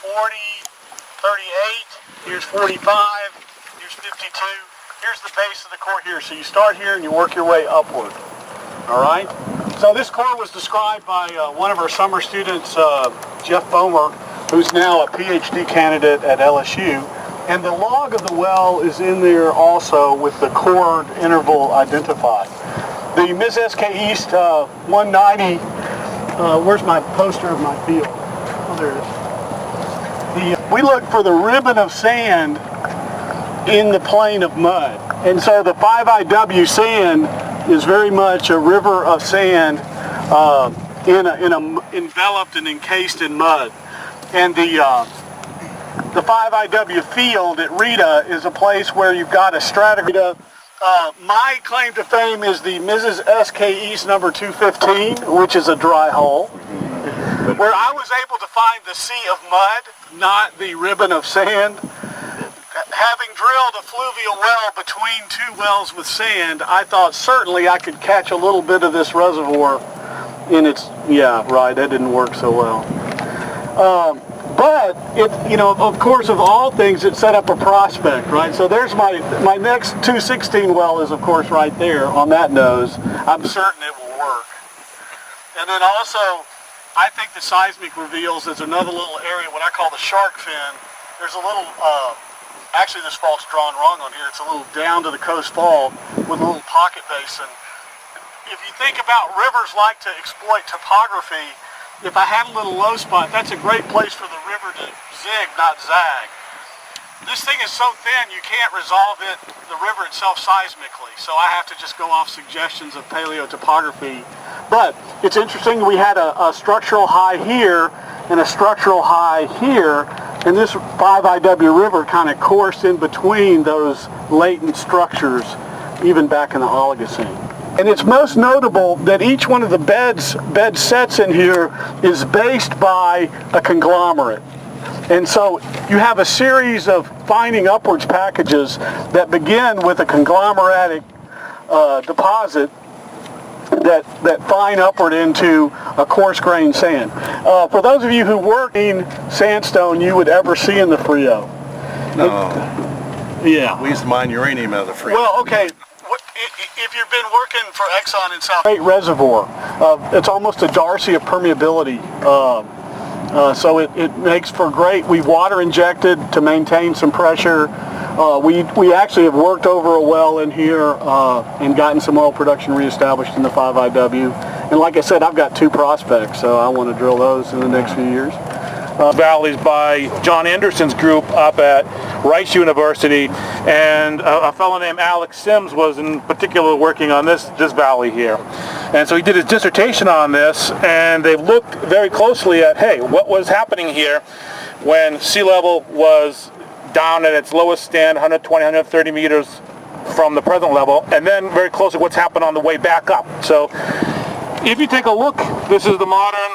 40, 38, here's 45, here's 52. Here's the base of the core here. So you start here and you work your way upward. All right? So this core was described by one of our summer students, Jeff Bomer, who's now a PhD candidate at LSU. And the log of the well is in there also with the core interval identified. The Ms. SK East 190, where's my poster of my field? Oh, there it is. We look for the ribbon of sand in the plain of mud. And so the 5IW sand is very much a river of sand enveloped and encased in mud. And the 5IW field at Rita is a place where you've got a stratigraphy. My claim to fame is the Mrs. SK East number 215, which is a dry hole, where I was able to find the sea of mud, not the ribbon of sand. Having drilled a fluvial well between two wells with sand, I thought certainly I could catch a little bit of this reservoir in its, yeah, right, that didn't work so well. But, of course, of all things, it set up a prospect, right? So there's my next 216 well is, of course, right there on that nose. I'm certain it will work. And then also, I think the seismic reveals there's another little area, what I call the shark fin. There's a little, actually this fault's drawn wrong on here. It's a little down to the coast fault with a little pocket basin. If you think about rivers like to exploit topography, if I had a little low spot, that's a great place for the river to zig, not zag. This thing is so thin you can't resolve the river itself seismically, so I have to just go off suggestions of paleotopography. But it's interesting, we had a structural high here and a structural high here, and this 5IW river kind of coursed in between those latent structures, even back in the Oligocene. And it's most notable that each one of the bed sets in here is based by a conglomerate. And so you have a series of finding upwards packages that begin with a conglomeratic deposit that fine upward into a coarse-grained sand. For those of you who work in sandstone you would ever see in the Frio. No. Yeah. We used to mine uranium out of the Frio. Well, okay. If you've been working for Exxon in South, great reservoir. It's almost a Darcy of permeability. So it makes for great. We water injected to maintain some pressure. We actually have worked over a well in here and gotten some oil production reestablished in the 5IW. And like I said, I've got two prospects, so I want to drill those in the next few years. Valleys by John Anderson's group up at Rice University, and a fellow named Alex Sims was in particular working on this valley here. And so he did his dissertation on this, and they looked very closely at, hey, what was happening here when sea level was down at its lowest stand, 120, 130 meters from the present level, and then very closely what's happened on the way back up. So if you take a look, this is the modern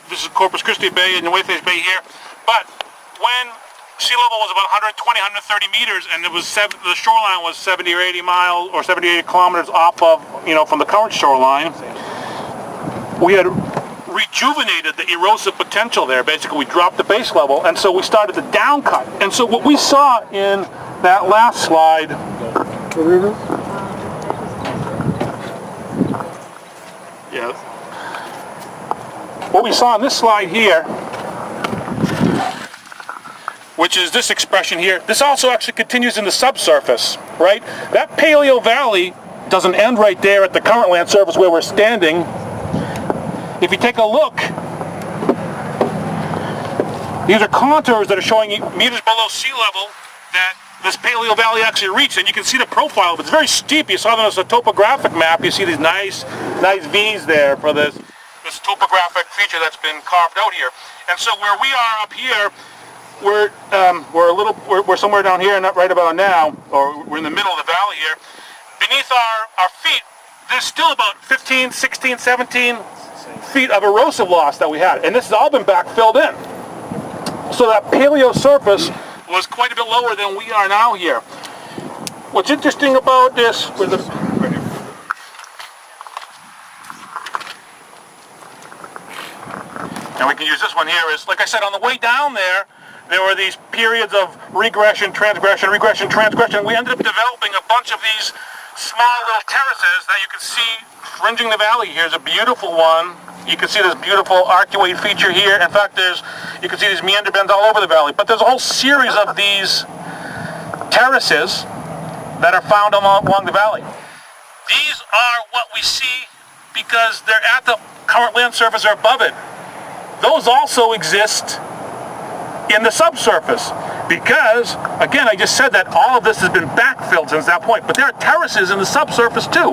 this is Corpus Christi Bay and Nueces Bay here. But when sea level was about 120, 130 meters, and it was the shoreline was 70 or 80 miles or 70 or 80 kilometers off of, from the current shoreline, we had rejuvenated the erosive potential there. Basically, we dropped the base level, and so we started the down cut. And so what we saw in that last slide. Yes. What we saw on this slide here, which is this expression here, this also actually continues in the subsurface, right? That Paleo Valley doesn't end right there at the current land surface where we're standing. If you take a look, these are contours that are showing meters below sea level that this Paleo Valley actually reached, and you can see the profile of it. It's very steep. You saw that as a topographic map. You see these nice V's there for this topographic feature that's been carved out here. And so where we are up here, we're somewhere down here, not right about now, or we're in the middle of the valley here. Beneath our feet, there's still about 15, 16, 17 feet of erosive loss that we had, and this has all been backfilled in. So that paleo surface was quite a bit lower than we are now here. What's interesting about this, and and we can use this one here, is, like I said, on the way down there were these periods of regression, transgression, regression, transgression. We ended up developing a bunch of these small little terraces that you can see fringing the valley. Here's a beautiful one. You can see this beautiful arcuate feature here. In fact, you can see these meander bends all over the valley. But there's a whole series of these terraces that are found along the valley. These are what we see because they're at the current land surface or above it. Those also exist in the subsurface because, again, I just said that all of this has been backfilled since that point, but there are terraces in the subsurface too.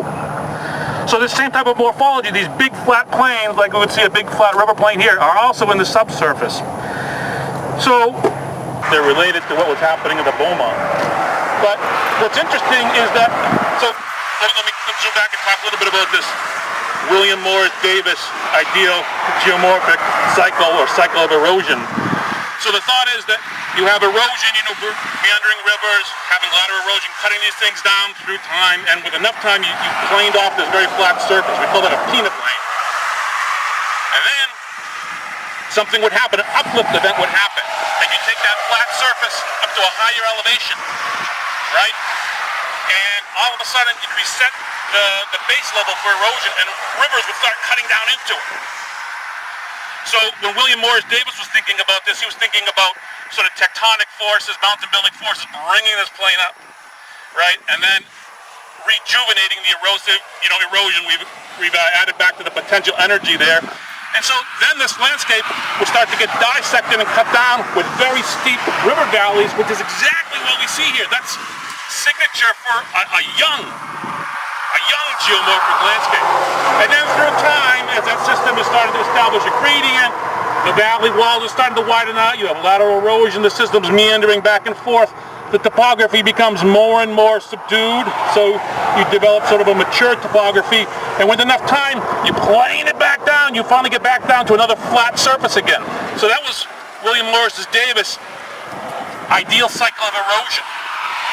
So this same type of morphology, these big flat plains, like we would see a big flat river plain here, are also in the subsurface. So they're related to what was happening in the Beaumont. But what's interesting is that, so let me zoom back and talk a little bit about this William Morris Davis ideal geomorphic cycle or cycle of erosion. So the thought is that you have erosion, meandering rivers, having lateral erosion, cutting these things down through time, and with enough time you planed off this very flat surface. We call that a peanut plane. And then something would happen, an uplift event would happen, and you take that flat surface up to a higher elevation, right? And all of a sudden you'd reset the base level for erosion, and rivers would start cutting down into it. So when William Morris Davis was thinking about this, he was thinking about sort of tectonic forces, mountain building forces, bringing this plane up, right? And then rejuvenating the erosive, erosion. We've added back to the potential energy there. And so then this landscape would start to get dissected and cut down with very steep river valleys, which is exactly what we see here. That's signature for a young geomorphic landscape. And then through time, as that system is starting to establish a gradient, the valley walls are starting to widen out, you have lateral erosion, the system's meandering back and forth, the topography becomes more and more subdued, so you develop sort of a mature topography, and with enough time, you plane it back down, you finally get back down to another flat surface again. So that was William Morris Davis' ideal cycle of erosion.